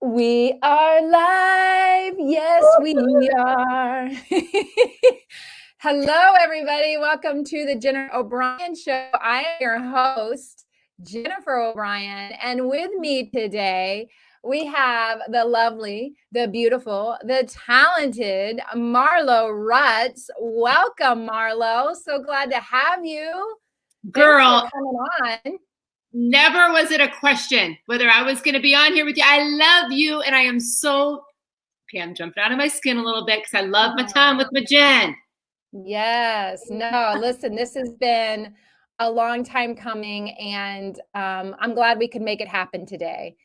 We are live. Yes, we are. Hello, everybody. Welcome to the Jennifer O'Brien Show. I am your host, Jennifer O'Brien. And with me today, we have the lovely, the beautiful, the talented Marlo Rutz. Welcome, Marlo. So glad to have you. Girl, thanks for coming on. Never was it a question whether I was going to be on here with you. I love you, and I am so, okay, I'm jumping out of my skin a little bit because I love my time with my Jen. Yes. No, listen, this has been a long time coming, and I'm glad we could make it happen today.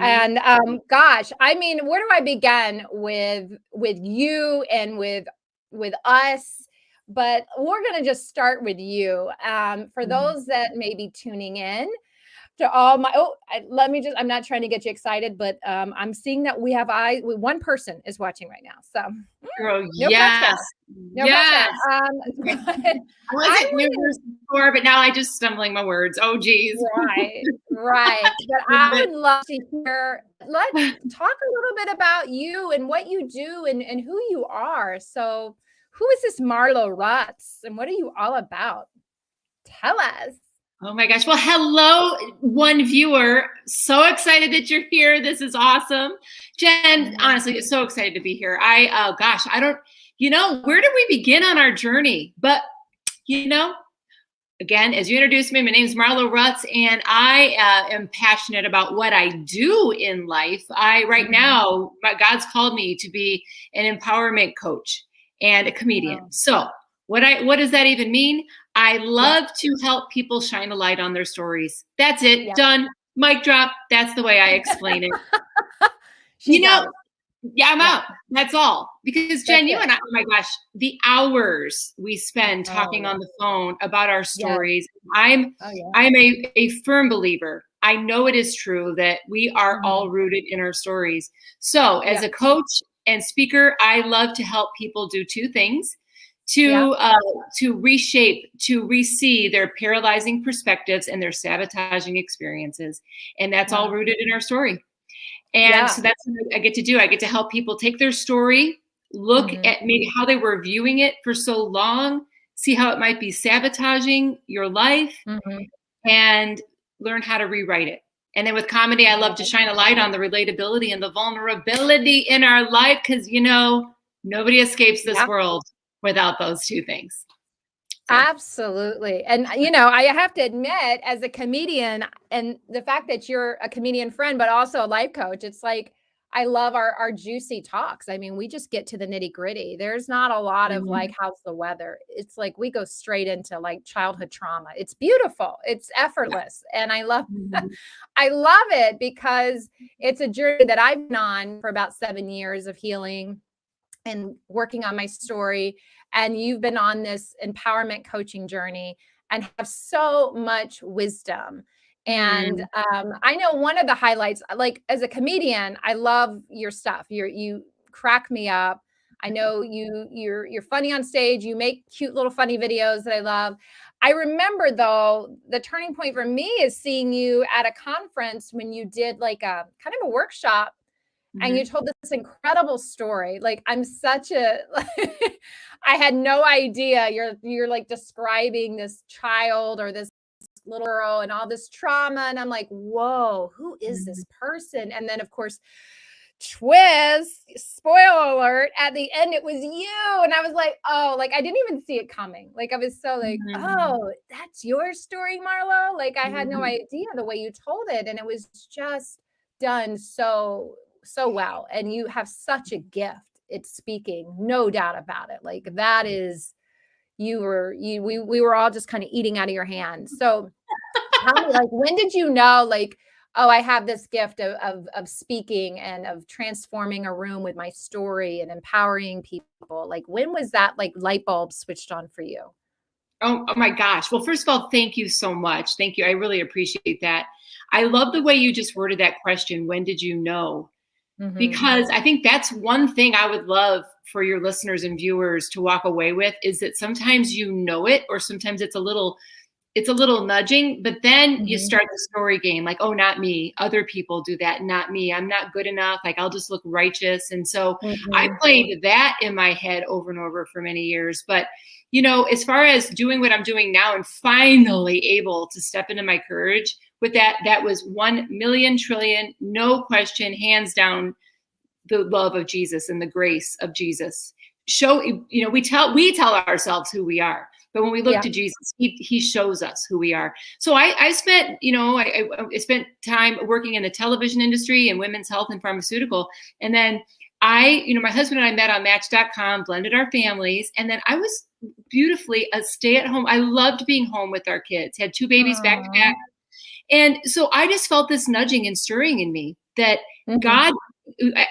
And gosh, I mean, where do I begin with you and with us? But we're going to just start with you. For those that may be tuning in, to all my I'm not trying to get you excited, but I'm seeing that we have one person is watching right now. So girl, no yes. pressure. No yes. pressure. I wasn't nervous before, but now I just stumbling my words. Oh geez. Right. But I would love to hear, let's talk a little bit about you and what you do and who you are. So who is this Marlo Rutz and what are you all about? Tell us. Oh my gosh. Well, hello, one viewer. So excited that you're here. This is awesome. Jen, honestly, so excited to be here. I don't, where did we begin on our journey? But, again, as you introduced me, my name is Marlo Rutz, and I am passionate about what I do in life. Right now, God's called me to be an empowerment coach and a comedian. Wow. So what does that even mean? I love to help people shine a light on their stories. That's it. Yeah. Done. Mic drop. That's the way I explain it. I'm out. That's all. Because Jen, you and I, oh my gosh, the hours we spend talking on the phone about our stories. Yeah. I'm a firm believer. I know it is true that we are all rooted in our stories. So as a coach and speaker, I love to help people do two things. To reshape, to re-see their paralyzing perspectives and their sabotaging experiences. And that's all rooted in our story. And so that's what I get to do. I get to help people take their story, look at maybe how they were viewing it for so long, see how it might be sabotaging your life, and learn how to rewrite it. And then with comedy, I love to shine a light on the relatability and the vulnerability in our life because, nobody escapes this world without those two things. So. Absolutely. And, I have to admit, as a comedian, and the fact that you're a comedian friend, but also a life coach, it's like, I love our juicy talks. I mean, we just get to the nitty gritty. There's not a lot of like, how's the weather? It's like, we go straight into like childhood trauma. It's beautiful. It's effortless. And I love, I love it because it's a journey that I've been on for about 7 years of healing and working on my story. And you've been on this empowerment coaching journey and have so much wisdom. And I know one of the highlights, like as a comedian, I love your stuff. You crack me up. I know you're funny on stage. You make cute little funny videos that I love. I remember though, the turning point for me is seeing you at a conference when you did like a kind of a workshop. And you told this incredible story. Like I had no idea you're like describing this child or this little girl and all this trauma. And I'm like, whoa, who is this person? And then of course, twist, spoiler alert, at the end, it was you. And I was like, oh, like I didn't even see it coming. Like I was so like, oh, that's your story, Marlo. Like I had no idea the way you told it. And it was just done so well. And you have such a gift at speaking, no doubt about it. Like that is, we were all just kind of eating out of your hand. So tell me, like, when did you know, like, oh, I have this gift of speaking and of transforming a room with my story and empowering people? Like, when was that like light bulb switched on for you? Oh my gosh. Well, first of all, thank you so much. Thank you. I really appreciate that. I love the way you just worded that question. When did you know? Because I think that's one thing I would love for your listeners and viewers to walk away with is that sometimes you know it, or sometimes it's a little it's a little nudging, but then you start the story game, like, oh, not me. Other people do that, not me. I'm not good enough. Like, I'll just look righteous. And so I played that in my head over and over for many years. But, you know, as far as doing what I'm doing now and finally able to step into my courage with that, that was 1,000,000 trillion, no question, hands down, the love of Jesus and the grace of Jesus. You know, we tell ourselves who we are. But when we look to Jesus, he shows us who we are. So I spent, you know, I spent time working in the television industry and women's health and pharmaceutical. And then you know, my husband and I met on Match.com, blended our families. And then I was beautifully a stay-at-home. I loved being home with our kids, had 2 babies back to back. And so I just felt this nudging and stirring in me that God,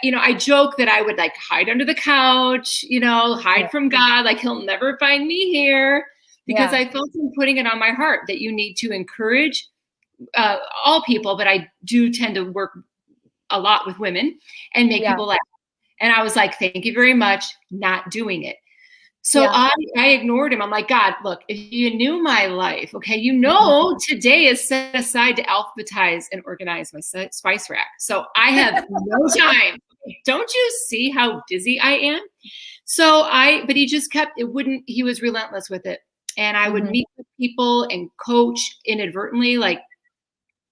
you know, I joke that I would like hide under the couch, you know, hide from God, like he'll never find me here, because I felt him putting it on my heart that you need to encourage all people, but I do tend to work a lot with women and make people laugh. And I was like, thank you very much, not doing it. So I ignored him. I'm like, God, look, if you knew my life, okay, you know, today is set aside to alphabetize and organize my spice rack. So I have no time. Don't you see how busy I am? So but he just he was relentless with it. And I would meet with people and coach inadvertently, like,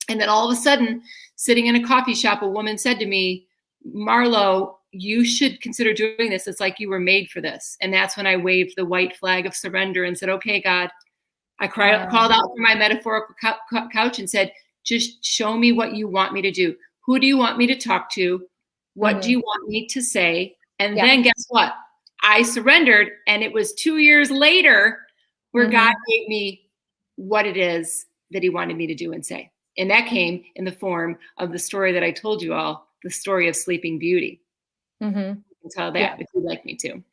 and then all of a sudden, sitting in a coffee shop, a woman said to me, Marlo, you should consider doing this. It's like you were made for this. And that's when I waved the white flag of surrender and said, okay, God, I crawled out from my metaphorical couch and said, just show me what you want me to do. Who do you want me to talk to? What do you want me to say? And then guess what? I surrendered. And it was 2 years later where God gave me what it is that he wanted me to do and say. And that came in the form of the story that I told you all, the story of Sleeping Beauty. You can tell that if you'd like me to.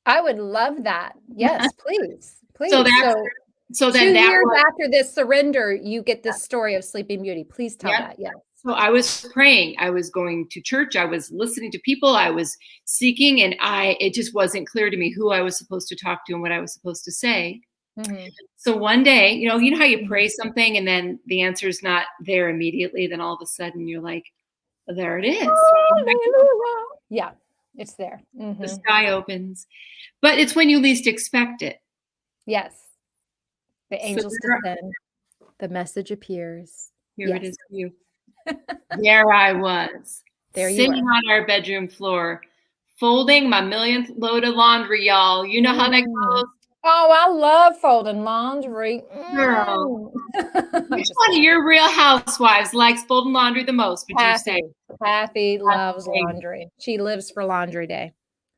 I would love that. Yes, please. So then 2 years after this surrender, you get this story of Sleeping Beauty. Please tell that. Yes. So I was praying. I was going to church. I was listening to people. I was seeking, and it just wasn't clear to me who I was supposed to talk to and what I was supposed to say. So one day, you know how you pray something and then the answer is not there immediately. Then all of a sudden you're like, there it is. Yeah, it's there. The sky opens, but it's when you least expect it. Yes. The angels descend. The message appears. Here it is for you. There I was, sitting on our bedroom floor, folding my millionth load of laundry, y'all. You know how that goes. Oh, I love folding laundry. Girl, which one of your Real Housewives likes folding laundry the most, would you say? Kathy loves laundry. She lives for laundry day.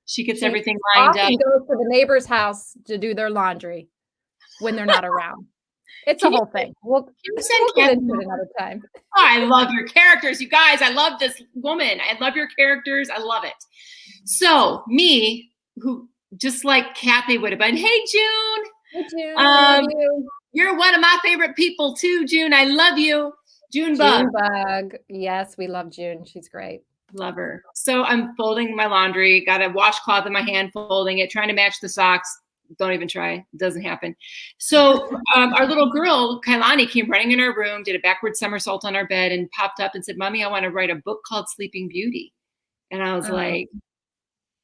She gets everything lined up. She goes to the neighbor's house to do their laundry when they're not around. It's a whole thing. We'll get into it another time. Oh, I love your characters, you guys. I love this woman. I love your characters. I love it. So me, who just like Kathy would have been, hey, June. Hey, June. I love you. You're one of my favorite people too, June. I love you. June Bug. Yes, we love June. She's great. Love her. So I'm folding my laundry, got a washcloth in my hand, folding it, trying to match the socks. Don't even try. It doesn't happen. So our little girl, Kailani, came running in our room, did a backward somersault on our bed and popped up and said, Mommy, I want to write a book called Sleeping Beauty. And I was like,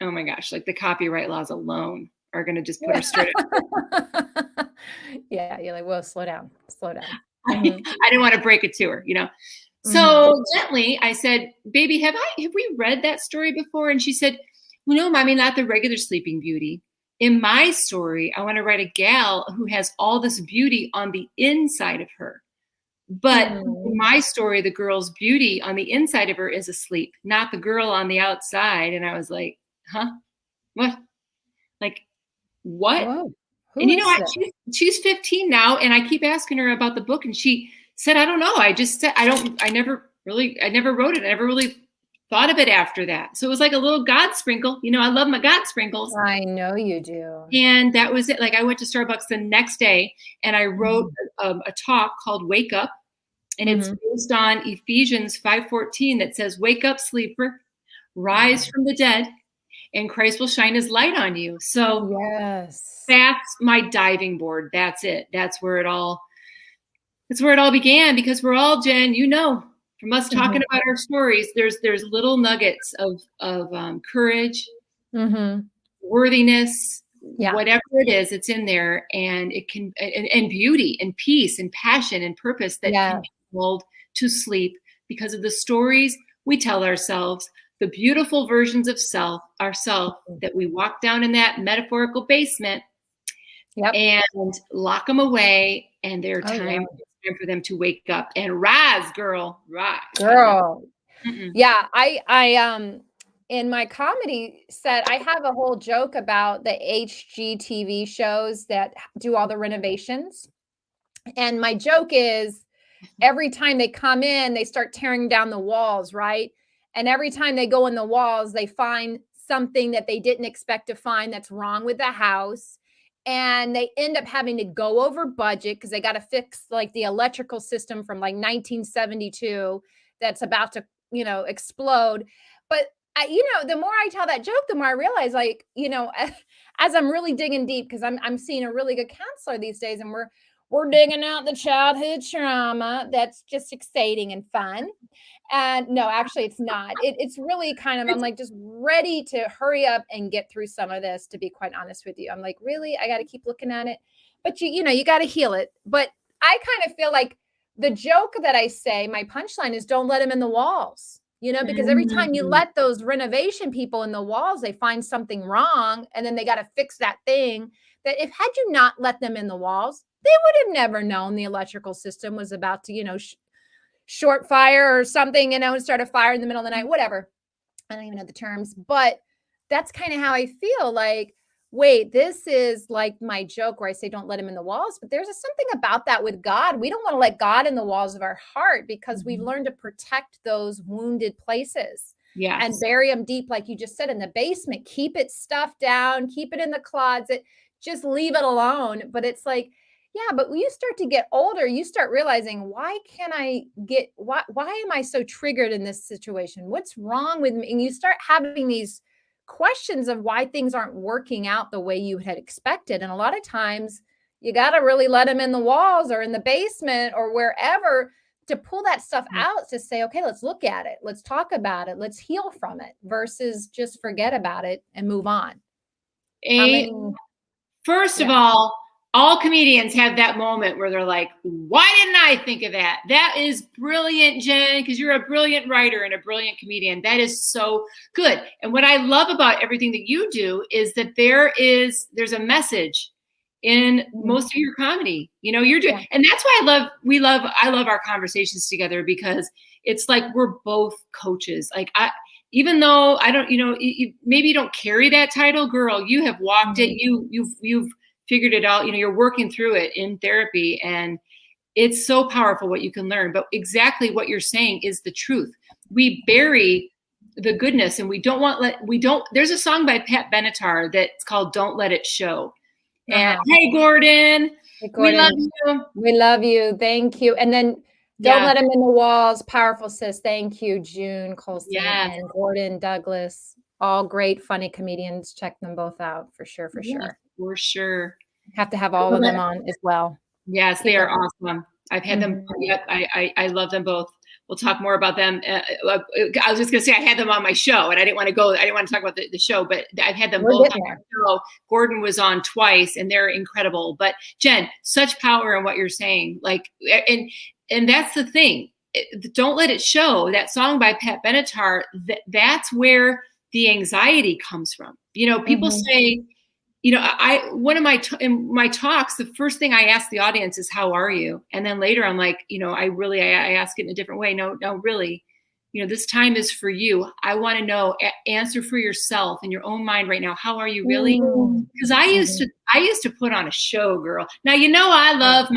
oh my gosh, like the copyright laws alone are going to just put her straight up. Yeah, you're like, whoa, slow down. I didn't want to break it to her, So gently I said, baby, have we read that story before? And she said, well, no, Mommy, not the regular Sleeping Beauty. In my story, I want to write a gal who has all this beauty on the inside of her. But in my story, the girl's beauty on the inside of her is asleep, not the girl on the outside. And I was like, huh? What? Like, what? Whoa. And she's 15 now, and I keep asking her about the book, and she said, I don't know. I just said, I never wrote it. I never really thought of it after that. So it was like a little God sprinkle. I love my God sprinkles. I know you do. And that was it. Like I went to Starbucks the next day and I wrote a talk called Wake Up. And it's based on Ephesians 5:14 that says, wake up, sleeper, rise from the dead, and Christ will shine his light on you. So yes, that's my diving board. That's it. That's where it all That's where it all began, because we're all, Jen, from us talking about our stories, there's little nuggets of courage, worthiness, whatever it is, it's in there, and it can, and beauty and peace and passion and purpose that can be lulled to sleep because of the stories we tell ourselves, the beautiful versions of ourself that we walk down in that metaphorical basement and lock them away, and their time for them to wake up and rise, girl, rise. Yeah, I in my comedy set, I have a whole joke about the HGTV shows that do all the renovations. And my joke is, every time they come in, they start tearing down the walls, right? And every time they go in the walls, they find something that they didn't expect to find that's wrong with the house. And they end up having to go over budget because they got to fix like the electrical system from like 1972 that's about to, explode. But the more I tell that joke, the more I realize, like, as I'm really digging deep, because I'm seeing a really good counselor these days, and we're digging out the childhood trauma. That's just exciting and fun. And no, actually it's not. It's really kind of, I'm like just ready to hurry up and get through some of this, to be quite honest with you. I'm like, really, I got to keep looking at it. But you got to heal it. But I kind of feel like the joke that I say, my punchline is, don't let them in the walls, because every time you let those renovation people in the walls, they find something wrong, and then they got to fix that thing that, if had you not let them in the walls, they would have never known the electrical system was about to, short fire or something, and start a fire in the middle of the night, whatever. I don't even know the terms, but that's kind of how I feel. Like, wait, this is like my joke where I say, don't let him in the walls, but there's something about that with God. We don't want to let God in the walls of our heart, because we've learned to protect those wounded places. And bury them deep, like you just said, in the basement. Keep it stuffed down, keep it in the closet, just leave it alone. But it's like, yeah, but when you start to get older, you start realizing, why am I so triggered in this situation? What's wrong with me? And you start having these questions of why things aren't working out the way you had expected. And a lot of times you got to really let them in the walls or in the basement or wherever to pull that stuff out, to say, okay, let's look at it. Let's talk about it. Let's heal from it, versus just forget about it and move on. First of all comedians have that moment where they're like, why didn't I think of that? That is brilliant, Jen, because you're a brilliant writer and a brilliant comedian. That is so good. And what I love about everything that you do is that there's a message in most of your comedy. You're doing, and that's why I love our conversations together, because it's like we're both coaches. Like, even though I don't, maybe you don't carry that title, girl, you have walked it. You've figured it out. You're working through it in therapy, and it's so powerful what you can learn. But exactly what you're saying is the truth. We bury the goodness, and there's a song by Pat Benatar that's called Don't Let It Show. And hey, Gordon, we love you. We love you. Thank you. And then don't let them in the walls. Powerful, sis. Thank you, June Colson and Gordon Douglas. All great, funny comedians. Check them both out for sure. For sure. Have to have all of them on as well. Yes, they are awesome. I've had them. Yep, I love them both. We'll talk more about them. I was just going to say I had them on my show, and I didn't want to talk about the show, but I've had them both on my show. Gordon was on twice, and they're incredible. But Jen, such power in what you're saying. Like, and that's the thing. Don't Let It Show, that song by Pat Benatar, that's where the anxiety comes from. People say, in my talks, the first thing I ask the audience is, how are you? And then later I'm like, I ask it in a different way. No, really, this time is for you. I want to know, answer for yourself in your own mind right now. How are you really? Because I used to put on a show, girl. Now, I love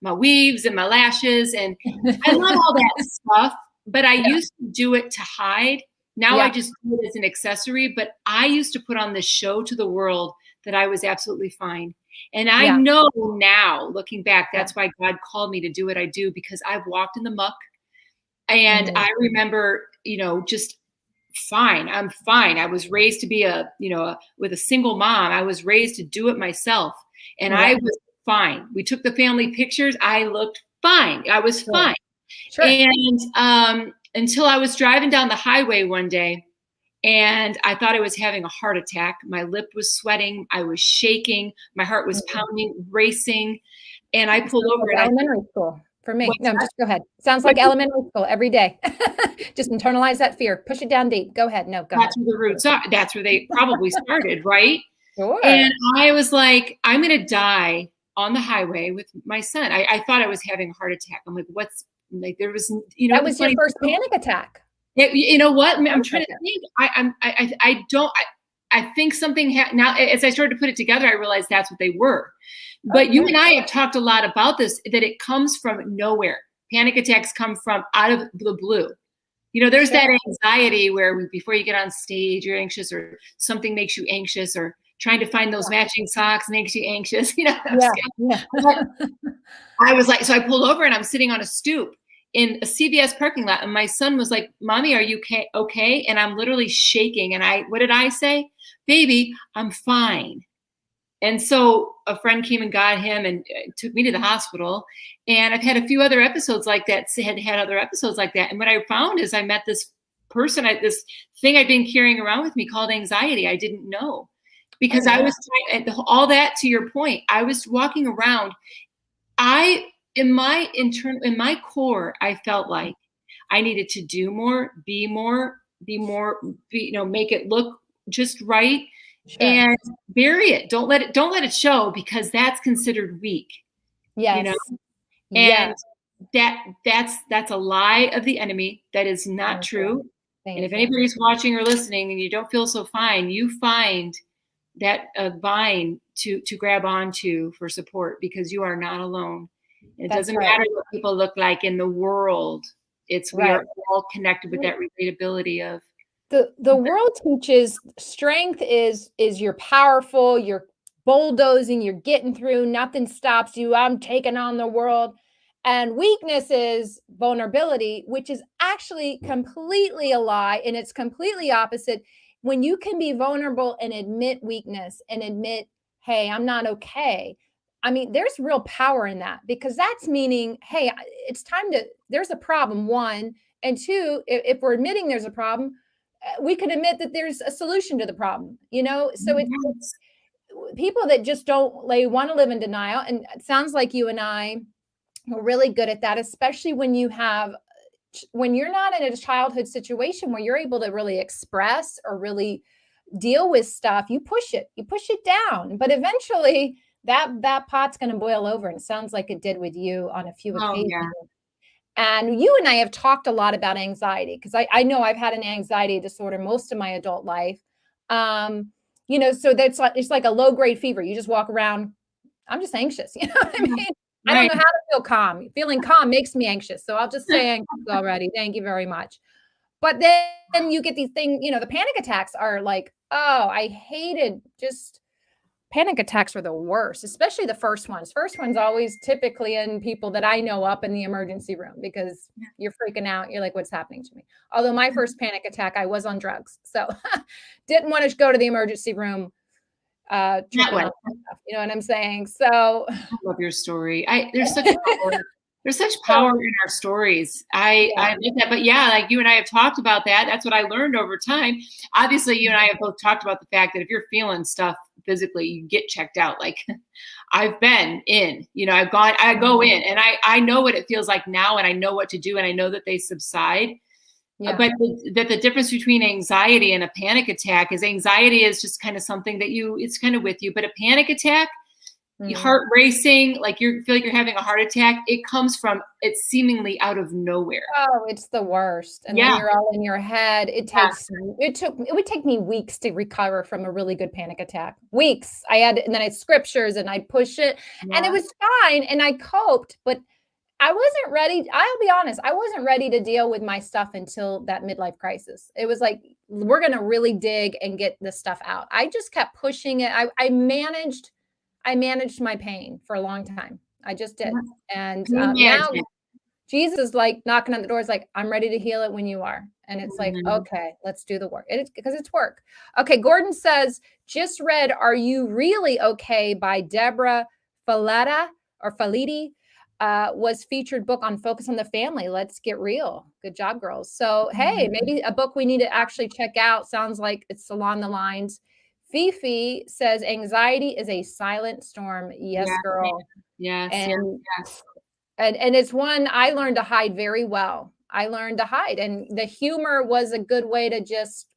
my weaves and my lashes, and I love all that stuff, but I used to do it to hide. Now I just do it as an accessory, but I used to put on this show to the world that I was absolutely fine. And I know now, looking back, that's why God called me to do what I do, because I've walked in the muck, and I remember, just fine. I'm fine. I was raised to be with a single mom. I was raised to do it myself, and I was fine. We took the family pictures. I looked fine. I was fine. Sure. And until I was driving down the highway one day, and I thought I was having a heart attack. My lip was sweating. I was shaking. My heart was pounding, racing. And I pulled over. Like elementary school for me. No, just go ahead. Sounds like elementary school every day. Just internalize that fear. Push it down deep. Go ahead. No, go ahead. That's where the roots are. That's where they probably started, right? Sure. And I was like, I'm going to die on the highway with my son. I thought I was having a heart attack. I'm like, what's like? There was, that was your first panic attack. You know what? I'm trying to think. I think something now as I started to put it together, I realized that's what they were. But you and I have talked a lot about this, that it comes from nowhere. Panic attacks come from out of the blue. There's that anxiety where before you get on stage, you're anxious, or something makes you anxious, or trying to find those matching socks makes you anxious. I was like, so I pulled over and I'm sitting on a stoop in a CVS parking lot, and my son was like, "Mommy, are you okay?" And I'm literally shaking. And what did I say? "Baby, I'm fine." And so a friend came and got him and took me to the hospital. And I've had a few other episodes like that, had other episodes like that. And what I found is I met this person, this thing I'd been carrying around with me called anxiety. I didn't know, because I was trying, all that to your point, I was walking around. In my core, I felt like I needed to do more, be more, make it look just right. Sure. And bury it. Don't let it show, because that's considered weak. Yes. And that's a lie of the enemy. That is not true. And if anybody's watching or listening and you don't feel so fine, you find that vine to grab onto for support, because you are not alone. It doesn't matter what people look like in the world. We are all connected with that relatability of. The world teaches strength is you're powerful, you're bulldozing, you're getting through, nothing stops you, I'm taking on the world. And weakness is vulnerability, which is actually completely a lie, and it's completely opposite. When you can be vulnerable and admit weakness and admit, hey, I'm not okay. I mean, there's real power in that, because that's meaning, hey, it's time there's a problem, one, and two, if we're admitting there's a problem, we can admit that there's a solution to the problem, so it's people that just don't, they want to live in denial. And it sounds like you and I are really good at that, especially when you're not in a childhood situation where you're able to really express or really deal with stuff. You push it down, but eventually that pot's going to boil over. And it sounds like it did with you on a few occasions. Yeah. And you and I have talked a lot about anxiety, because I know I've had an anxiety disorder most of my adult life. So it's like a low grade fever. You just walk around, I'm just anxious. You know what I mean? Right. I don't know how to feel calm. Feeling calm makes me anxious. So I'll just say anxious already. Thank you very much. But then you get these things, the panic attacks are like, oh, I hated panic attacks are the worst, especially the first ones. First one's always typically in people that I know up in the emergency room, because you're freaking out. You're like, what's happening to me? Although my first panic attack, I was on drugs. So didn't want to go to the emergency room. You know what I'm saying? So I love your story. There's such power. There's such power in our stories. I love that. But like you and I have talked about that. That's what I learned over time. Obviously, you and I have both talked about the fact that if you're feeling stuff physically, you get checked out. Like I've been in, I go in, and I know what it feels like now, and I know what to do, and I know that they subside. Yeah. But the difference between anxiety and a panic attack is anxiety is just kind of something that it's kind of with you. But a panic attack, heart racing, like you feel like you're having a heart attack, it comes from, it's seemingly out of nowhere. Oh, it's the worst. And then you're all in your head. It would take me weeks to recover from a really good panic attack. Weeks. And then I had scriptures and I'd push it, and it was fine. And I coped, but I wasn't ready. I'll be honest. I wasn't ready to deal with my stuff until that midlife crisis. It was like, we're going to really dig and get this stuff out. I just kept pushing it. I managed my pain for a long time. I just did. And now Jesus is like knocking on the doors, like, I'm ready to heal it when you are. And it's like, okay, let's do the work. Because it's work. Okay. Gordon says, just read Are You Really Okay by Deborah Faliti. was featured book on Focus on the Family. Let's get real. Good job, girls. So, hey, maybe a book we need to actually check out. Sounds like it's along the lines. Fifi says anxiety is a silent storm. Yes, girl. Yes. And, yes. and it's one I learned to hide very well. I learned to hide, and the humor was a good way to just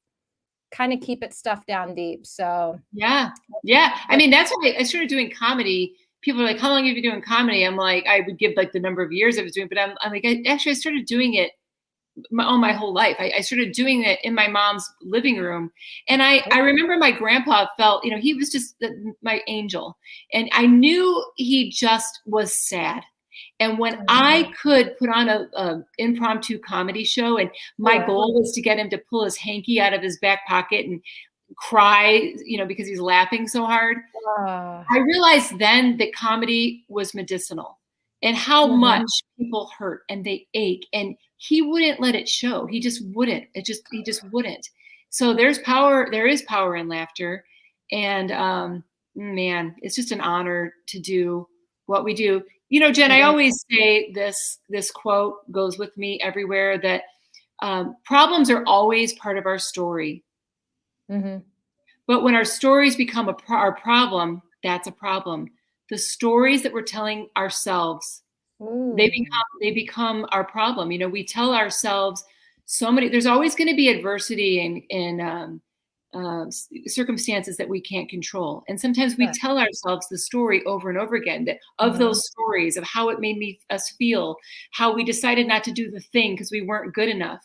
kind of keep it stuffed down deep. So yeah. I mean, that's why I started doing comedy. People are like, how long have you been doing comedy? I'm like, I would give like the number of years I was doing, but I'm like, I started doing it my whole life. I started doing it in my mom's living room. And I remember my grandpa felt, he was just my angel. And I knew he just was sad. And when I could put on a impromptu comedy show, and my goal was to get him to pull his hanky out of his back pocket and cry, because he's laughing so hard. I realized then that comedy was medicinal, and how much people hurt and they ache, and he wouldn't let it show. He just wouldn't. He just wouldn't. So there is power in laughter. And man, it's just an honor to do what we do. Jen, I always say this quote goes with me everywhere, that problems are always part of our story. But when our stories become our problem, that's a problem. The stories that we're telling ourselves, they become our problem. We tell ourselves so many. There's always going to be adversity and circumstances that we can't control, and sometimes we tell ourselves the story over and over again of those stories of how it made us feel, how we decided not to do the thing because we weren't good enough.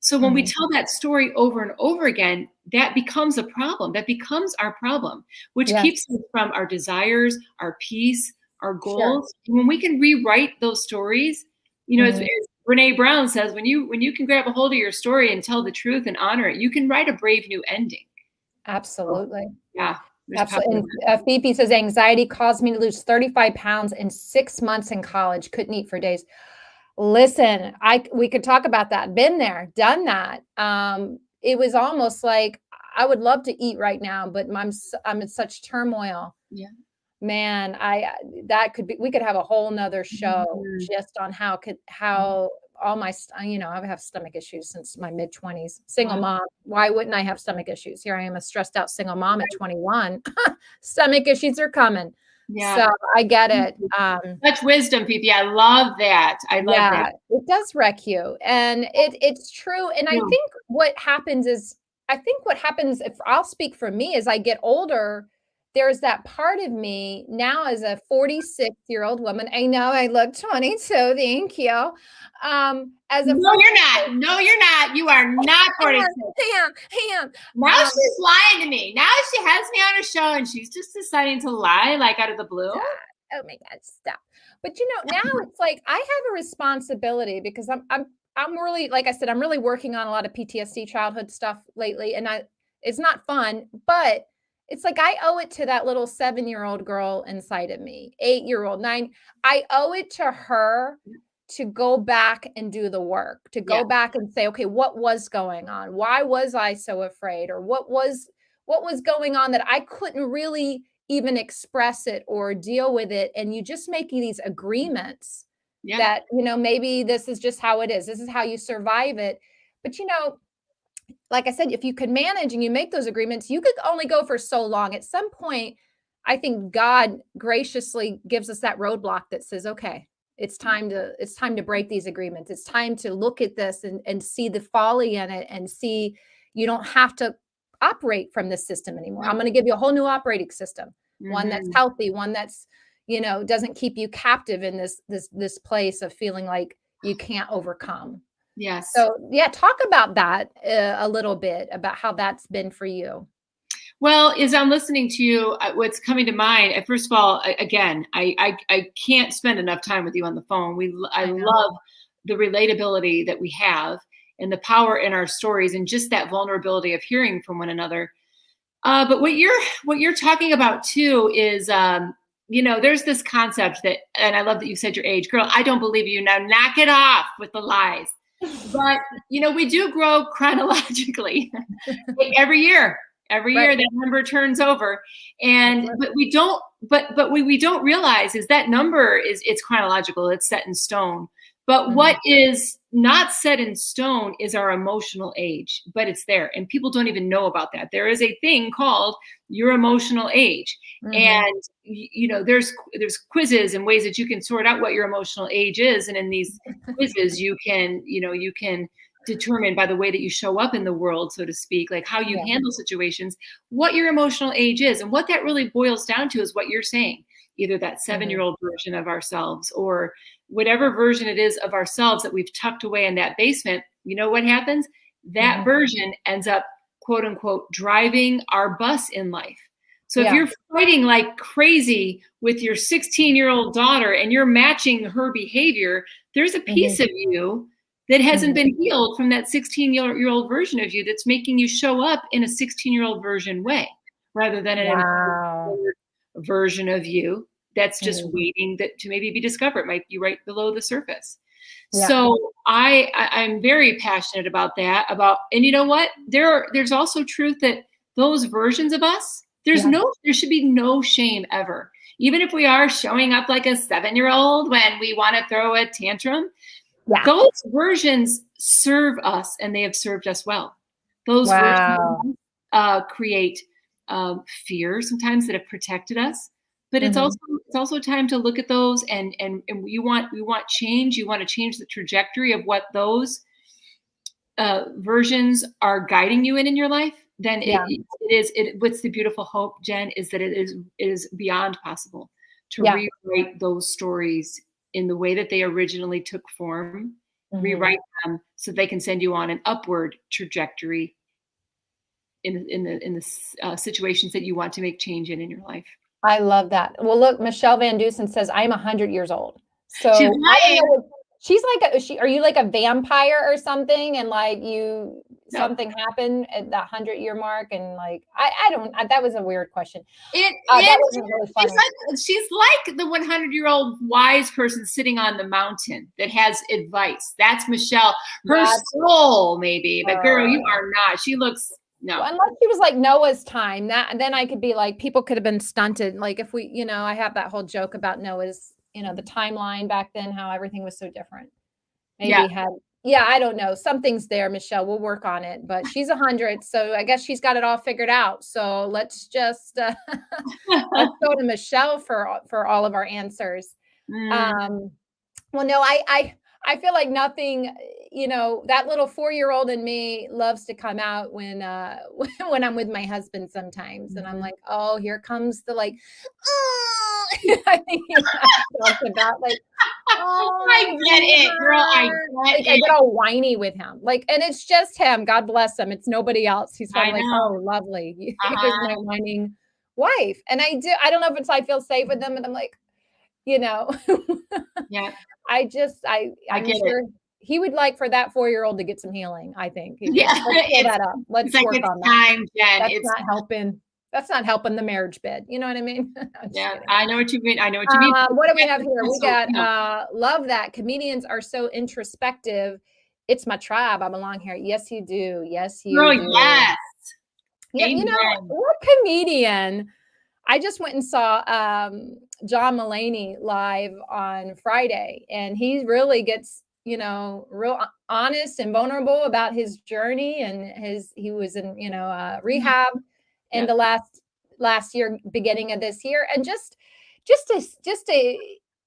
So when we tell that story over and over again, that becomes a problem. That becomes our problem, which keeps us from our desires, our peace, our goals. And when we can rewrite those stories, as Brene Brown says, when you can grab a hold of your story and tell the truth and honor it, you can write a brave new ending. Absolutely. Yeah. Absolutely. And Fifi says, anxiety caused me to lose 35 pounds in 6 months in college. Couldn't eat for days. Listen, we could talk about that. Been there, done that. It was almost like I would love to eat right now, but I'm in such turmoil. Yeah. Man, we could have a whole nother show just on how all my, I have stomach issues since my mid-20s. Single mom. Why wouldn't I have stomach issues? Here I am, a stressed out single mom at 21. Stomach issues are coming. Yeah. So I get it. Such wisdom, Fifi. I love that. I love that. It does wreck you. And it's true. And I think what happens, if I'll speak for me, as I get older, there's that part of me now as a 46-year-old woman. I know I look 22. Thank you. No, you're not. No, you're not. You are not 46. I am. Now she's lying to me. Now she has me on her show and she's just deciding to lie like out of the blue. Oh my God, stop. But now it's like I have a responsibility because I'm really, like I said, I'm really working on a lot of PTSD childhood stuff lately. And it's not fun, but it's like I owe it to that little 7-year-old girl inside of me, 8-year-old, 9. I owe it to her to go back and do the work, to go back and say, okay, what was going on? Why was I so afraid? Or what was going on that I couldn't really even express it or deal with it? And you just making these agreements that, maybe this is just how it is. This is how you survive it. But, like I said, if you could manage and you make those agreements, you could only go for so long. At some point, I think God graciously gives us that roadblock that says, okay, it's time to break these agreements. It's time to look at this and see the folly in it and see you don't have to operate from this system anymore. I'm going to give you a whole new operating system, one that's healthy, one that's, doesn't keep you captive in this place of feeling like you can't overcome. Yes. So talk about that a little bit, about how that's been for you. Well, as I'm listening to you, what's coming to mind, first of all, again, I can't spend enough time with you on the phone. I love the relatability that we have and the power in our stories and just that vulnerability of hearing from one another. But what you're talking about too is, there's this concept that, and I love that you said your age. Girl, I don't believe you. Now knock it off with the lies. But, we do grow chronologically every year. Every year that number turns over. And but we don't realize is that number it's chronological, it's set in stone. But what is not set in stone is our emotional age, but it's there. And people don't even know about that. There is a thing called your emotional age. And, there's quizzes and ways that you can sort out what your emotional age is. And in these quizzes, you can determine by the way that you show up in the world, so to speak, like how you handle situations, what your emotional age is. And what that really boils down to is what you're saying, either that 7-year-old version of ourselves or whatever version it is of ourselves that we've tucked away in that basement. You know what happens? That version ends up, quote unquote, driving our bus in life. So if you're fighting like crazy with your 16-year-old daughter and you're matching her behavior, there's a piece of you that hasn't been healed from that 16-year-old version of you that's making you show up in a 16-year-old version way rather than an version of you that's just waiting to maybe be discovered. It might be right below the surface. So I'm very passionate about that. And you know what? There's also truth that those versions of us, there should be no shame ever. Even if we are showing up like a 7-year-old when we want to throw a tantrum, those versions serve us and they have served us well. Those versions create fear sometimes that have protected us. But it's also time to look at those and we want change. You want to change the trajectory of what those versions are guiding you in your life. Then what's the beautiful hope, Jen, is that it is beyond possible to rewrite those stories in the way that they originally took form, rewrite them so they can send you on an upward trajectory in the situations that you want to make change in your life. I love that. Well, look, Michelle Van Dusen says, I'm 100 years old. So she's like, are you like a vampire or something? And like something happened at the 100-year mark. And like, that was a weird question. That wasn't really funny. She's like the 100-year-old wise person sitting on the mountain that has advice. That's Michelle. Her soul, maybe, but girl, you are not. She looks. No. Well, unless she was like Noah's time, then I could be like, people could have been stunted. Like if we, I have that whole joke about Noah's, the timeline back then, how everything was so different. Maybe I don't know. Something's there, Michelle. We'll work on it. But she's 100, so I guess she's got it all figured out. So let's just let's go to Michelle for all of our answers. Well, no, I feel like nothing, that little 4-year-old in me loves to come out when I'm with my husband sometimes. And I'm like, oh, here comes the like, oh, I think about like, oh, I get it, girl. I get all whiny with him. Like, and it's just him. God bless him. It's nobody else. He's kind of like, oh, lovely. He's my whining wife. And I don't know if I feel safe with them. And I'm like, I'm sure he would like for that 4-year-old to get some healing. I think. Let's pull that up. Let's work on that. Jen. That's not helping the marriage bed. You know what I mean? I know what you mean. What do we have here? We got love that comedians are so introspective. It's my tribe. I belong here. Yes, you do. Yes, you do. Yes. Yeah, what comedian? I just went and saw John Mulaney live on Friday, and he really gets, real honest and vulnerable about his journey, and he was in, rehab in the last year, beginning of this year, and just to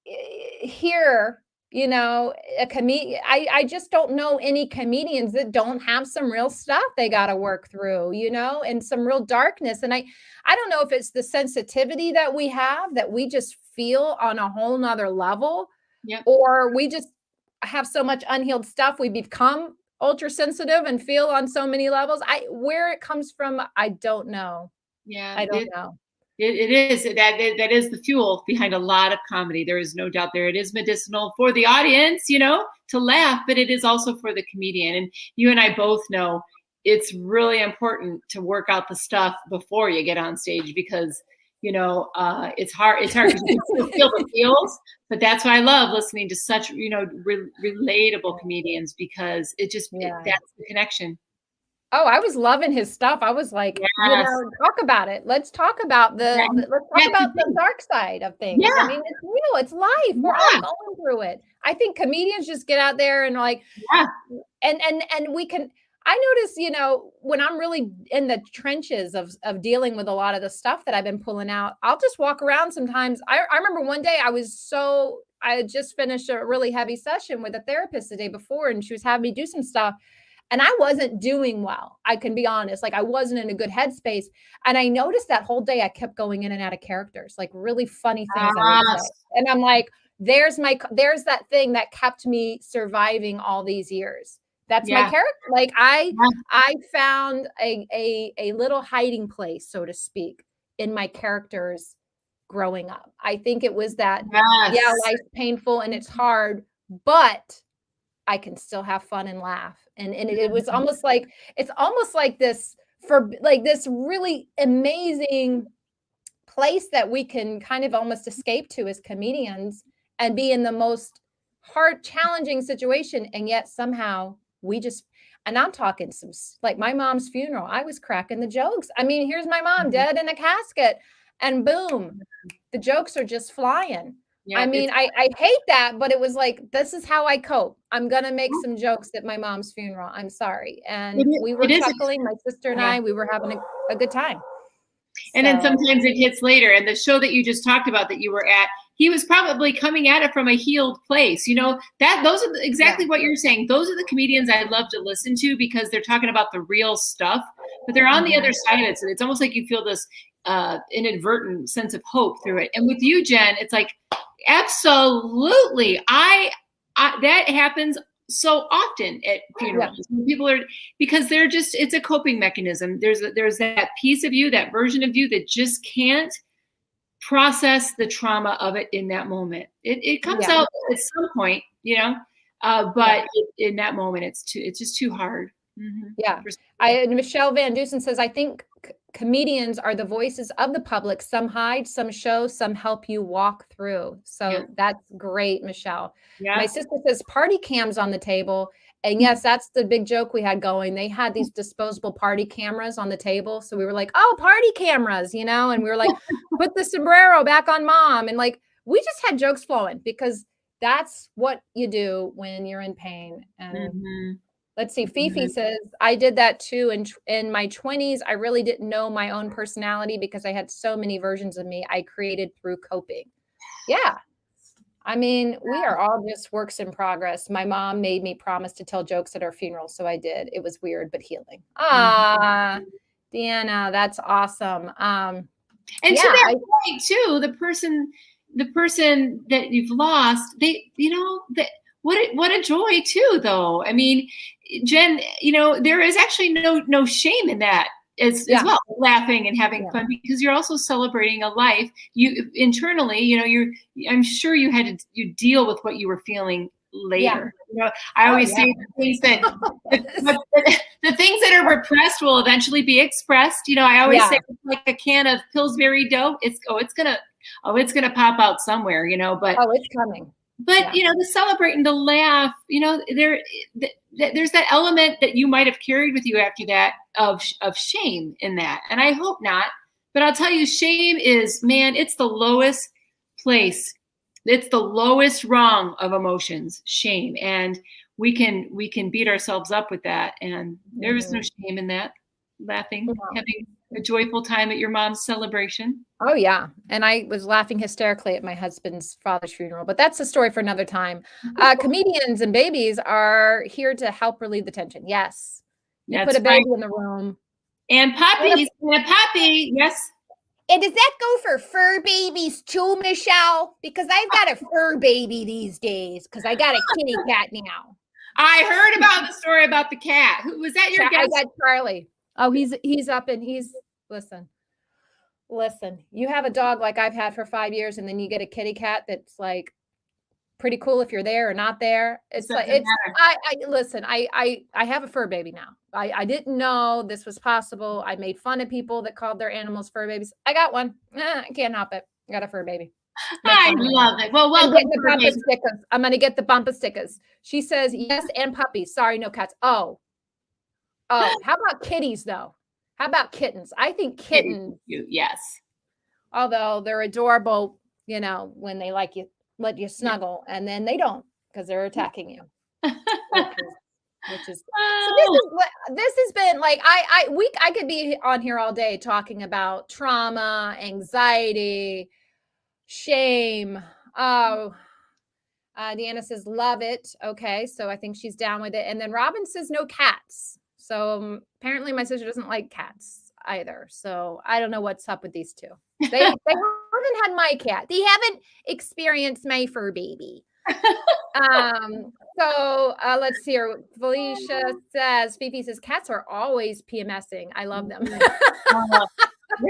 hear, a comedian. I just don't know any comedians that don't have some real stuff they got to work through, and some real darkness. And I don't know if it's the sensitivity that we have, that we just feel on a whole nother level, or we just have so much unhealed stuff. We become ultra sensitive and feel on so many levels. Where it comes from, I don't know. I don't know. It is that is the fuel behind a lot of comedy. There is no doubt there. It is medicinal for the audience, to laugh, but it is also for the comedian. And you and I both know it's really important to work out the stuff before you get on stage, because it's hard because you can feel the feels. But that's why I love listening to such relatable comedians, because it just that's the connection. Oh, I was loving his stuff. I was like, talk about it. Let's talk about the dark side of things. Yeah. I mean, it's real. It's life. We're all going through it. I think comedians just get out there and like, and we can. I notice, when I'm really in the trenches of dealing with a lot of the stuff that I've been pulling out, I'll just walk around sometimes. I remember one day I had just finished a really heavy session with a therapist the day before, and she was having me do some stuff. And I wasn't doing well. I can be honest. Like I wasn't in a good headspace. And I noticed that whole day I kept going in and out of characters, like really funny things I would say. And I'm like, there's that thing that kept me surviving all these years. That's my character. Like I found a little hiding place, so to speak, in my characters growing up. I think it was that, life's painful and it's hard, but I can still have fun and laugh. And it was almost like, this really amazing place that we can kind of almost escape to as comedians and be in the most hard, challenging situation. And yet somehow and I'm talking like my mom's funeral, I was cracking the jokes. I mean, here's my mom dead in a casket and boom, the jokes are just flying. Yeah, I mean, I hate that, but it was like, this is how I cope. I'm going to make some jokes at my mom's funeral. I'm sorry. And we were chuckling, my sister and I, we were having a good time. And then sometimes it hits later. And the show that you just talked about that you were at, he was probably coming at it from a healed place. Those are exactly what you're saying. Those are the comedians I love to listen to because they're talking about the real stuff, but they're on the other side of it. So it's almost like you feel this inadvertent sense of hope through it. And with you, Jen, it's like, absolutely. That happens so often at funerals. When people are, because they're just, it's a coping mechanism. There's that piece of you, that version of you that just can't process the trauma of it in that moment. It comes out at some point, but in that moment, it's just too hard. Mm-hmm. Yeah. Michelle Van Dusen says, I think comedians are the voices of the public. Some hide, some show, some help you walk through. So that's great, Michelle. Yeah. My sister says party cams on the table. And yes, that's the big joke we had going. They had these disposable party cameras on the table. So we were like, oh, party cameras, and we were like, put the sombrero back on mom. And like, we just had jokes flowing because that's what you do when you're in pain. And let's see. Fifi says, I did that too. In my 20s, I really didn't know my own personality because I had so many versions of me I created through coping. Yeah. I mean, we are all just works in progress. My mom made me promise to tell jokes at her funeral. So I did. It was weird, but healing. Deanna, that's awesome. And to that point too, the person that you've lost, what a joy too, though. I mean, Jen, there is actually no shame in that as well, laughing and having fun, because you're also celebrating a life. You internally, I'm sure you deal with what you were feeling later. I always say the things the things that are repressed will eventually be expressed. I always say it's like a can of Pillsbury dough. It's gonna pop out somewhere, but it's coming. But the celebrate and the laugh, there's that element that you might have carried with you after that of shame in that. And I hope not. But I'll tell you, shame is, man, it's the lowest place. It's the lowest rung of emotions, shame. And we can beat ourselves up with that. And there is no shame in that. Laughing, having a joyful time at your mom's celebration. Oh yeah. And I was laughing hysterically at my husband's father's funeral, but that's a story for another time. Comedians and babies are here to help relieve the tension. Yes. You put a baby in the room. And puppies, and a puppy. Yes. And does that go for fur babies too, Michelle? Because I've got a fur baby these days because I got a kitty cat now. I heard about the story about the cat. Who was that? Your guest? I got Charlie. Oh, he's up and listen, you have a dog like I've had for 5 years, and then you get a kitty cat that's like pretty cool if you're there or not there. It's like, I have a fur baby now. I didn't know this was possible. I made fun of people that called their animals fur babies. I got one. I can't help it. I got a fur baby. I love it. Well, welcome. I'm going to get the bumper stickers. She says, yes, and puppies. Sorry, no cats. Oh, Oh, how about kitties though? How about kittens? I think kittens, yes. although they're adorable, when they let you snuggle, and then they don't because they're attacking you. Which is so this has been like I could be on here all day talking about trauma, anxiety, shame. Oh, Deanna says love it. Okay, so I think she's down with it. And then Robin says no cats. So apparently my sister doesn't like cats either. So I don't know what's up with these two. They haven't had my cat. They haven't experienced my fur baby. So let's see here. Felicia says, Fifi says, cats are always PMSing. I love them. They're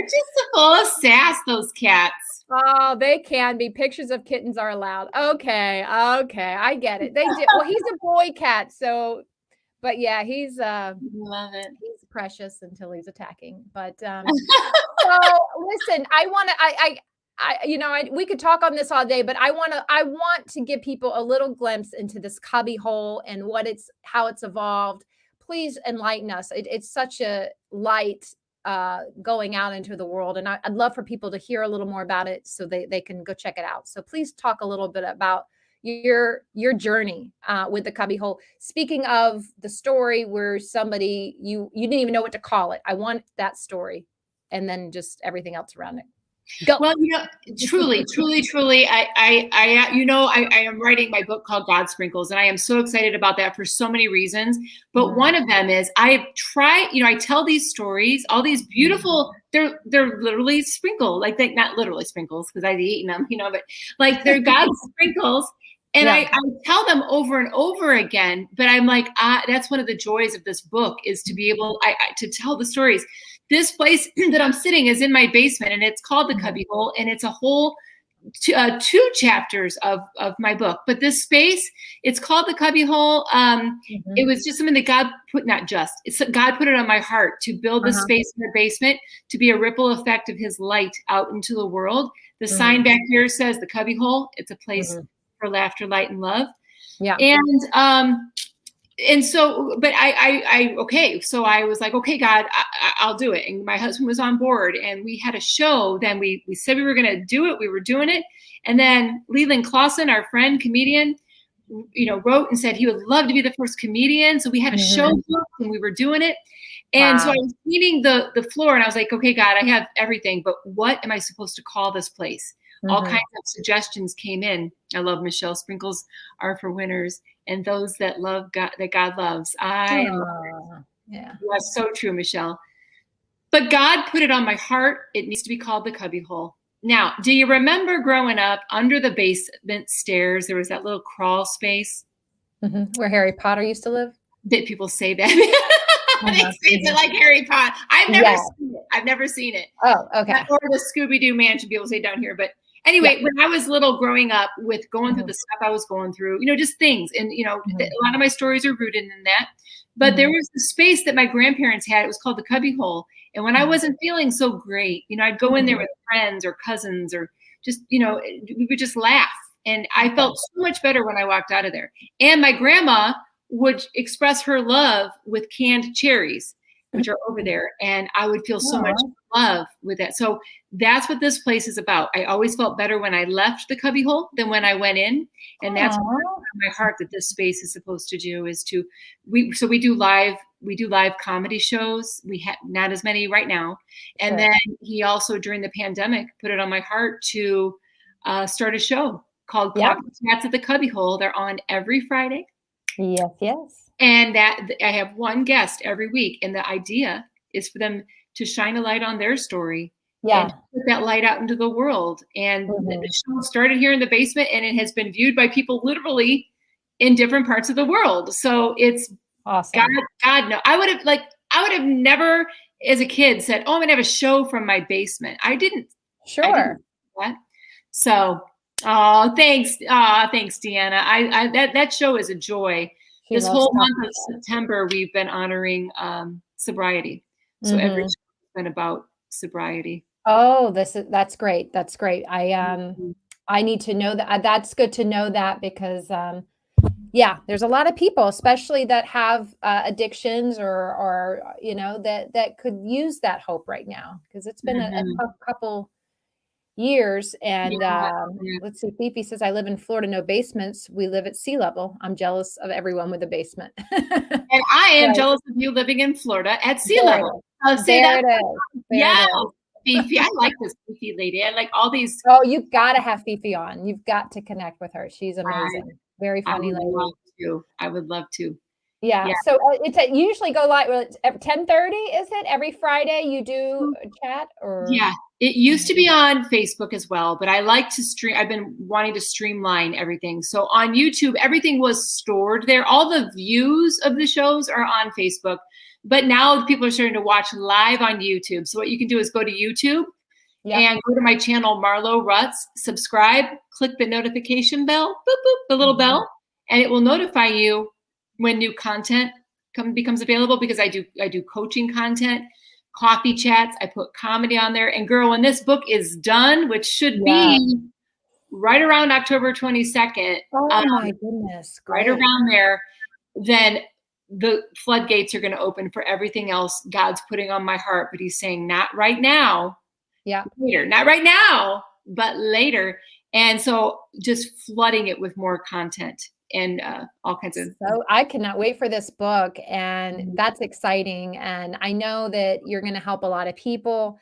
just full of sass, those cats. Oh, they can be. Pictures of kittens are allowed. Okay. I get it. They do. Well, he's a boy cat. So, but yeah, he's love it. He's precious until he's attacking. But so listen, I want to, we could talk on this all day, but I want to give people a little glimpse into this cubby hole and how it's evolved. Please enlighten us. It's such a light going out into the world, and I'd love for people to hear a little more about it so they can go check it out. So please talk a little bit about your journey with the cubby hole. Speaking of the story where somebody you didn't even know what to call it, I want that story, and then just everything else around it. Go. Well, truly, I am writing my book called God Sprinkles, and I am so excited about that for so many reasons. But one of them is I tell these stories, all these beautiful, they're literally sprinkles, like not literally sprinkles because I've eaten them, but like they're God's sprinkles. And I tell them over and over again, but I'm like, that's one of the joys of this book is to be able to tell the stories. This place that I'm sitting is in my basement, and it's called the Cubby Hole, and it's a whole two chapters of my book. But this space, it's called the Cubby Hole. It was just something that God put it on my heart to build this space in the basement to be a ripple effect of His light out into the world. The sign back here says the Cubby Hole. It's a place for laughter, light, and love. Yeah. And so, but so I was like, okay, God, I'll do it. And my husband was on board, and we had a show. Then we said we were going to do it. We were doing it. And then Leland Clausen, our friend, comedian, wrote and said he would love to be the first comedian. So we had a show and we were doing it. And so I was cleaning the floor, and I was like, okay, God, I have everything, but what am I supposed to call this place? All kinds of suggestions came in. I love Michelle. Sprinkles are for winners and those that love God, that God loves. Yeah, that's so true, Michelle. But God put it on my heart. It needs to be called the Cubby Hole. Now, do you remember growing up under the basement stairs? There was that little crawl space where Harry Potter used to live. Did people say that? They say it like Harry Potter. I've never seen it. Oh, okay. Or the Scooby-Doo mansion, people say down here, but. Anyway, when I was little growing up with going through the stuff I was going through, just things. And, a lot of my stories are rooted in that. But there was a space that my grandparents had. It was called the Cubby Hole. And when I wasn't feeling so great, I'd go in there with friends or cousins or just, we would just laugh. And I felt so much better when I walked out of there. And my grandma would express her love with canned cherries, which are over there. And I would feel so much love with that. So that's what this place is about. I always felt better when I left the Cubby Hole than when I went in. And that's what my heart that this space is supposed to do is we do live comedy shows. We have not as many right now. And then he also during the pandemic put it on my heart to start a show called Coffee Chats at the Cubby Hole. They're on every Friday. Yes. And that I have one guest every week. And the idea is for them to shine a light on their story and put that light out into the world. And the show started here in the basement, and it has been viewed by people literally in different parts of the world. So it's awesome. God, no, I would have never as a kid said, oh, I'm going to have a show from my basement. I didn't. Sure. I didn't do that. So, thanks, Deanna. That show is a joy. This whole month of September, we've been honoring sobriety. So every show has been about sobriety. Oh, that's great. That's great. I need to know that. That's good to know that because Yeah, there's a lot of people, especially that have addictions or that could use that hope right now, because it's been a Mhm. tough couple years. And Yeah, yeah. let's see, Fifi says, I live in Florida, no basements. We live at sea level. I'm jealous of everyone with a basement. And I am Right. jealous of you living in Florida at sea There it level. is. Say There that. it is. There it Yeah, is. Fifi. I like this Fifi lady. I like all these. Oh, you've got to have Fifi on. You've got to connect with her. She's I amazing. Very I funny would lady. love to. I would love to. Yeah. Yeah. So you usually go live. Well, it's at 10:30. Is it every Friday you do a chat or? Yeah. It used to be on Facebook as well, but I like to stream. I've been wanting to streamline everything. So on YouTube, everything was stored there. All the views of the shows are on Facebook, but now people are starting to watch live on YouTube. So what you can do is go to YouTube Yeah. and go to my channel, Marlo Rutz, subscribe, click the notification bell, boop, boop, the little bell, and it will notify you when new content becomes available, because I do coaching content, coffee chats, I put comedy on there. And girl, when this book is done, which should Yeah. be right around October 22nd, Oh my goodness. right Great. around there, then the floodgates are going to open for everything else God's putting on my heart. But he's saying, not right now, Yeah. later, not right now, but later. And so just flooding it with more content and all kinds of. So I cannot wait for this book, and that's exciting. And I know that you're going to help a lot of people.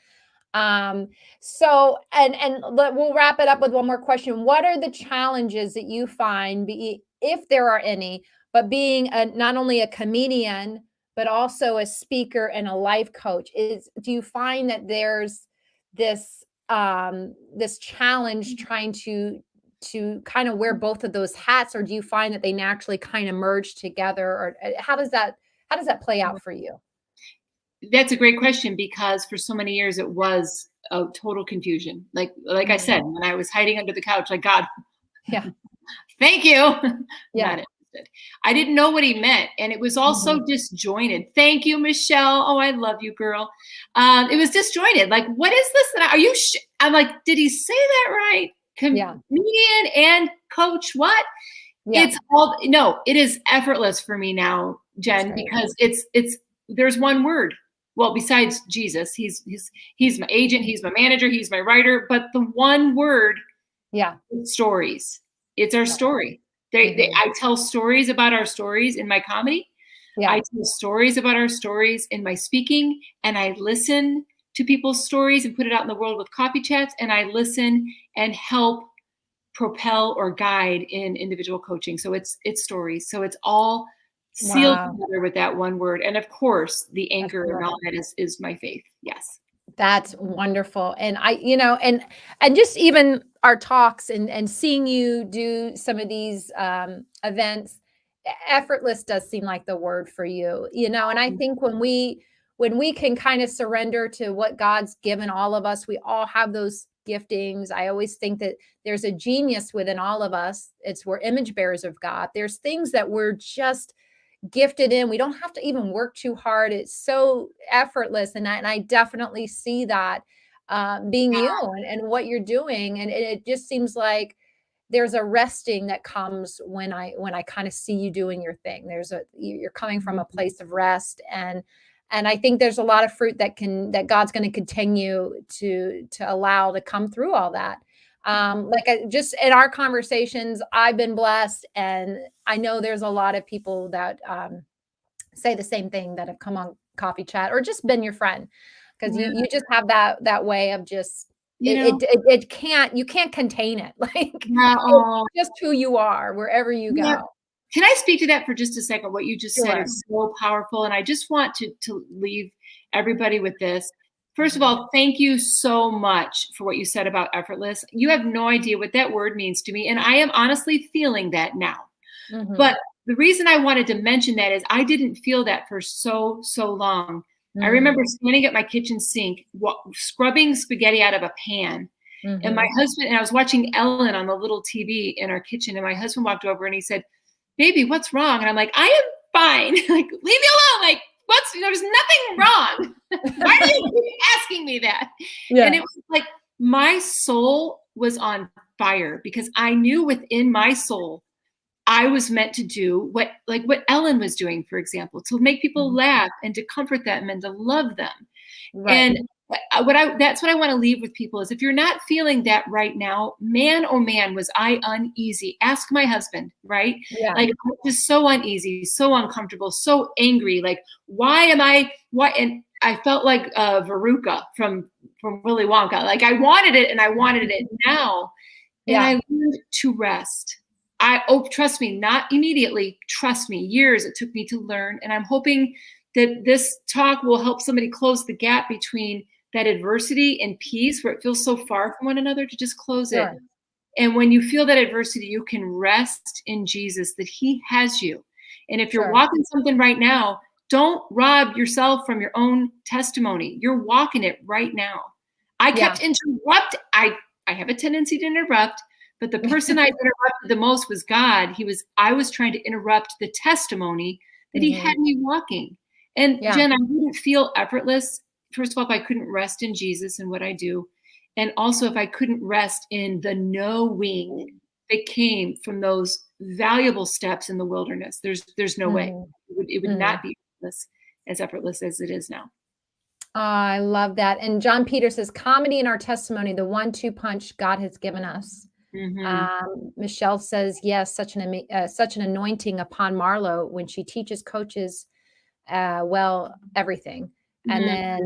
So, we'll wrap it up with one more question. What are the challenges that you find, if there are any, but being not only a comedian, but also a speaker and a life coach? Do you find that there's this challenge trying to kind of wear both of those hats, or do you find that they naturally kind of merge together, or how does that play out for you? That's a great question, because for so many years it was a total confusion. Like I said, when I was hiding under the couch, like, God, Yeah. thank you. Yeah. Not interested. I didn't know what he meant. And it was all so disjointed. Thank you, Michelle. Oh, I love you, girl. It was disjointed. Like, what is this? Are you? I'm like, did he say that right? Comedian and coach. What? Yeah. It's all, no, it is effortless for me now, Jen, because there's one word. Well, besides Jesus, he's my agent, he's my manager, he's my writer, but the one word, stories. It's our story. I tell stories about our stories in my comedy. I tell stories about our stories in my speaking, and I listen to people's stories and put it out in the world with coffee chats, and I listen and help propel or guide in individual coaching. So it's stories. So it's all sealed together with that one word. And of course, the anchor in all that is my faith. Yes. That's wonderful. And and just even our talks and seeing you do some of these events, effortless does seem like the word for you, and I think when we can kind of surrender to what God's given all of us, we all have those giftings. I always think that there's a genius within all of us. We're image bearers of God. There's things that we're just gifted in. We don't have to even work too hard. It's so effortless. And I definitely see that being you and what you're doing. And it just seems like there's a resting that comes when I kind of see you doing your thing. You're coming from a place of rest, and I think there's a lot of fruit that God's going to continue to allow to come through all that. Just in our conversations, I've been blessed, and I know there's a lot of people that say the same thing, that have come on Coffee Chat or just been your friend, because you just have that way of just you can't contain it. It's just who you are wherever you go. Can I speak to that for just a second? What you just said is so powerful, and I just want to leave everybody with this. First of all, thank you so much for what you said about effortless. You have no idea what that word means to me, and I am honestly feeling that now. But the reason I wanted to mention that is I didn't feel that for so long. I remember standing at my kitchen sink, scrubbing spaghetti out of a pan. And my husband, and I was watching Ellen on the little TV in our kitchen, and my husband walked over and he said, "Baby, what's wrong?" And I'm like, "I am fine." Like, leave me alone. Like, there's nothing wrong. Why do you keep asking me that? And it was like my soul was on fire, because I knew within my soul I was meant to do what Ellen was doing, for example, to make people laugh and to comfort them and to love them. Right. And that's what I want to leave with people is if you're not feeling that right now, man, oh man, was I uneasy. Ask my husband, right? Yeah. Like I was just so uneasy, so uncomfortable, so angry. Like, why? And I felt like Veruca from Willy Wonka. Like I wanted it and I wanted it now. And I learned to rest. Trust me, not immediately. Trust me, years it took me to learn. And I'm hoping that this talk will help somebody close the gap between that adversity and peace where it feels so far from one another to just close it. And when you feel that adversity, you can rest in Jesus, that he has you. And if you're walking something right now, don't rob yourself from your own testimony. You're walking it right now. I kept interrupt. I have a tendency to interrupt, but the person I interrupted the most was God. I was trying to interrupt the testimony that he had me walking. And Jen, I wouldn't feel effortless. First of all, if I couldn't rest in Jesus and what I do. And also if I couldn't rest in the knowing that came from those valuable steps in the wilderness, there's no way. It would not be effortless as it is now. Oh, I love that. And John Peter says, comedy in our testimony, the 1-2 punch God has given us. Michelle says, yes, such an anointing upon Marlo when she teaches coaches, everything. And then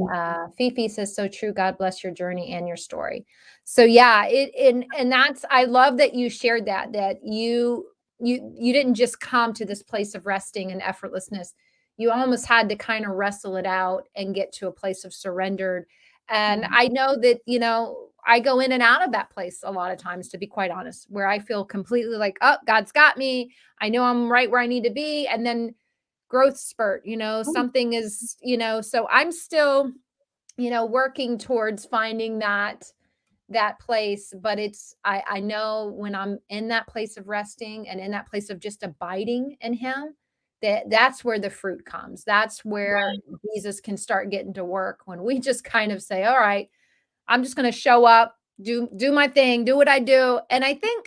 Fifi says, so true. God bless your journey and your story. So yeah, and that's, I love that you shared that you didn't just come to this place of resting and effortlessness. You almost had to kind of wrestle it out and get to a place of surrendered. And I know that, I go in and out of that place a lot of times, to be quite honest, where I feel completely like, oh, God's got me. I know I'm right where I need to be. And then growth spurt, something is, so I'm still, working towards finding that place. But I know when I'm in that place of resting and in that place of just abiding in him, that's where the fruit comes. That's where Jesus can start getting to work, when we just kind of say, all right, I'm just going to show up, do my thing, do what I do. And I think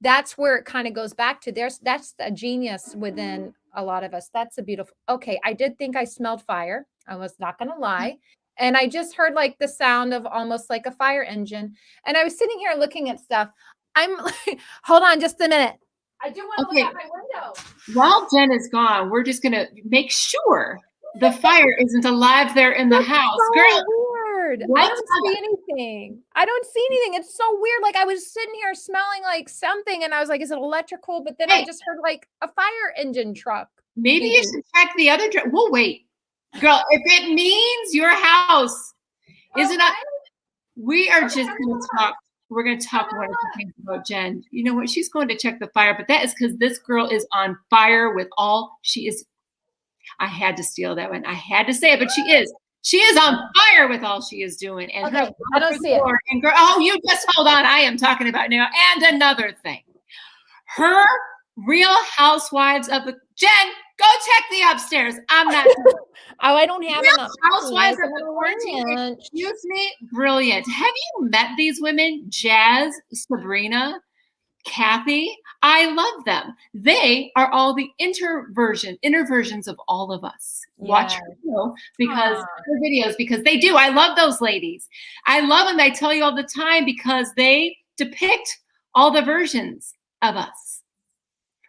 that's where it kind of goes back to that's a genius within a lot of us. That's a beautiful, okay. I did think I smelled fire. I was not going to lie. And I just heard like the sound of almost like a fire engine. And I was sitting here looking at stuff. I'm like, hold on just a minute. I do want to look out my window. While Jen is gone, we're just going to make sure the fire isn't alive there in the house. So girl, weird. I don't see anything. It's so weird. Like I was sitting here smelling like something and I was like, is it electrical? But then I just heard like a fire engine truck. Maybe you should check the other truck. We'll wait. Girl, if it means your house isn't up, we are just going to talk. We're going to talk about Jen. You know what? She's going to check the fire, but that is because this girl is on fire with all she is. I had to steal that one. I had to say it, but she is. She is on fire with all she is doing. And I don't see it. And girl, you just hold on. I am talking about now. And another thing. Her Real Housewives of the Jen, go check the upstairs. I'm not. I don't have Real enough. Housewives of the 14. Excuse me. Brilliant. Have you met these women? Jazz, Sabrina, Kathy. I love them. They are all the inner versions of all of us. Watch her show her videos because they do. I love those ladies. I love them. I tell you all the time because they depict all the versions of us.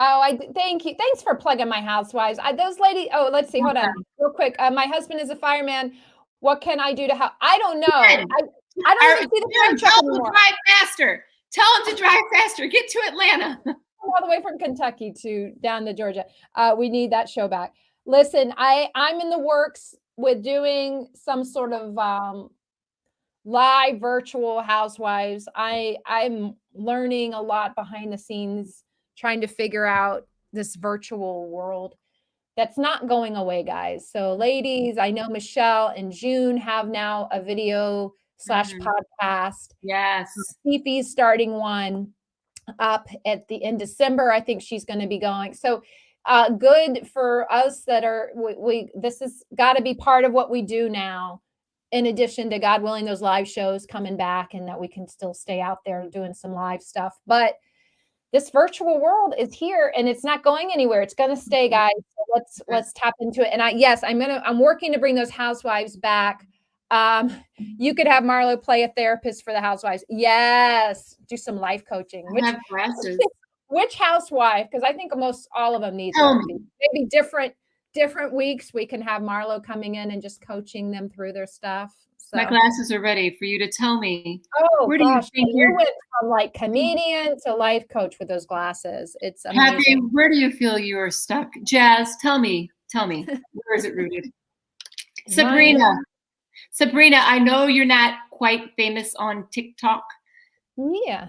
Oh, thank you. Thanks for plugging my housewives. Those ladies. Oh, let's see. Hold on, real quick. My husband is a fireman. What can I do to help? I don't know. I don't even see the fire truck anymore. Tell him to drive faster. Tell him to drive faster. Get to Atlanta. All the way from Kentucky down to Georgia. We need that show back. Listen, I'm in the works with doing some sort of live virtual housewives. I'm learning a lot behind the scenes, trying to figure out this virtual world that's not going away, guys. So ladies, I know Michelle and June have now a video / podcast. Yes. Fifi's starting one up in December. I think she's going to be going. So good for us that are, this has got to be part of what we do now, in addition to, God willing, those live shows coming back and that we can still stay out there doing some live stuff. But this virtual world is here and it's not going anywhere. It's going to stay, guys. So let's tap into it. And I'm working to bring those housewives back. You could have Marlo play a therapist for the housewives. Yes. Do some life coaching. Which housewife? Because I think almost all of them need therapy. Maybe different weeks we can have Marlo coming in and just coaching them through their stuff. So. My glasses are ready for you to tell me. Oh, where gosh, do you went from like comedian to life coach with those glasses. It's amazing. Happy, where do you feel you are stuck? Jazz, tell me. Where is it rooted? Sabrina, I know you're not quite famous on TikTok. Yeah.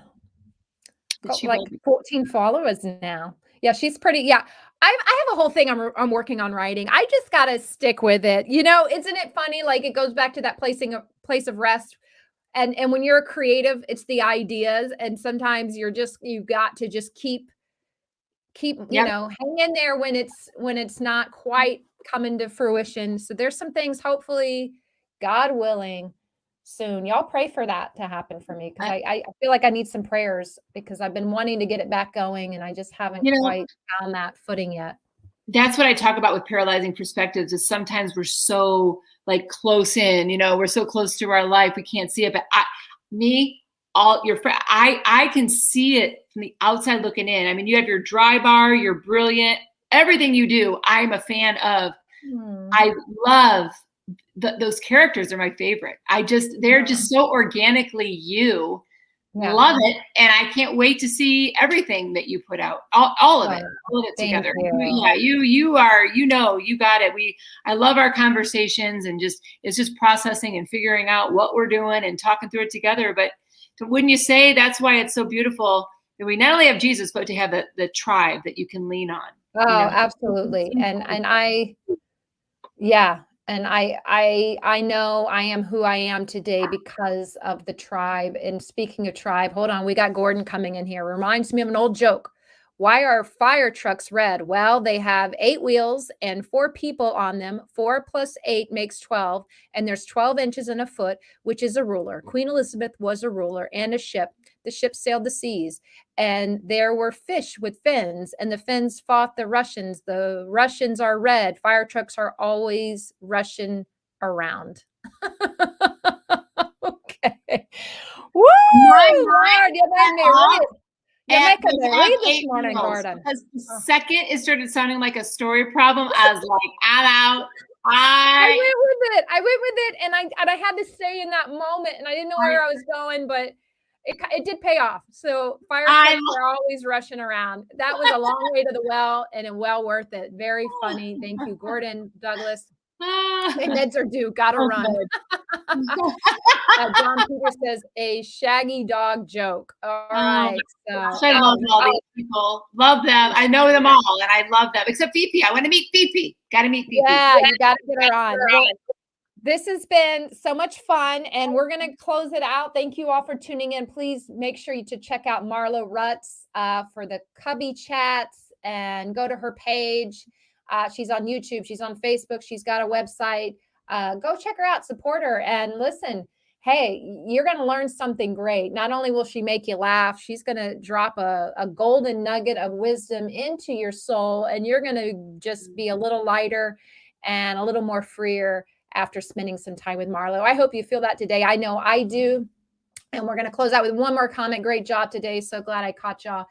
Like 14 followers now. Yeah, she's pretty. Yeah. I have a whole thing I'm working on writing. I just got to stick with it. You know, isn't it funny? Like it goes back to that place of rest. And when you're a creative, it's the ideas. And sometimes you've got to just keep, you know, hang in there when it's not quite coming to fruition. So there's some things, hopefully, God willing, soon. Y'all pray for that to happen for me. Cause I feel like I need some prayers because I've been wanting to get it back going and I just haven't quite found that footing yet. That's what I talk about with paralyzing perspectives is sometimes we're so like close in, you know, we're so close to our life. We can't see it, but I can see it from the outside looking in. I mean, you have your dry bar, you're brilliant, everything you do. I'm a fan of, I love those characters are my favorite. They're just so organically you. Love it. And I can't wait to see everything that you put out. All of it together. You are, you got it. I love our conversations and it's just processing and figuring out what we're doing and talking through it together. But wouldn't you say that's why it's so beautiful that we not only have Jesus, but to have the tribe that you can lean on. Oh, absolutely. And I know I am who I am today because of the tribe. And speaking of tribe, hold on, we got Gordon coming in here. Reminds me of an old joke. Why are fire trucks red? Well, they have 8 wheels and 4 people on them. 4 + 8 makes 12. And there's 12 inches in a foot, which is a ruler. Queen Elizabeth was a ruler and a ship. The ship sailed the seas. And there were fish with fins. And the fins fought the Russians. The Russians are red. Fire trucks are always rushing around. Okay. Woo! Lord, you made me read it. This morning, Gordon. Because the second it started sounding like a story problem, I was like, I'm out. I went with it, and I had to stay in that moment, and I didn't know where I was going, but it did pay off. So fire trucks are always rushing around. That was a long way to the well, and well worth it. Very funny. Thank you, Gordon Douglas. My meds are due. Gotta run. John Peter says a shaggy dog joke. All right. I love all these people. Love them. I know them all, and I love them. Except Fifi. I want to meet Fifi. Got to meet Fifi. Yeah, you got to get her on. Well, this has been so much fun, and we're going to close it out. Thank you all for tuning in. Please make sure to check out Marlo Rutz for the Cubby Chats and go to her page. She's on YouTube. She's on Facebook. She's got a website. Go check her out, support her, and listen, hey, you're going to learn something great. Not only will she make you laugh, she's going to drop a golden nugget of wisdom into your soul, and you're going to just be a little lighter and a little more freer after spending some time with Marlo. I hope you feel that today. I know I do. And we're going to close out with one more comment. Great job today. So glad I caught y'all.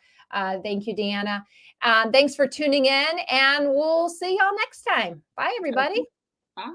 Thank you, Deanna. Thanks for tuning in, and we'll see y'all next time. Bye, everybody. Bye.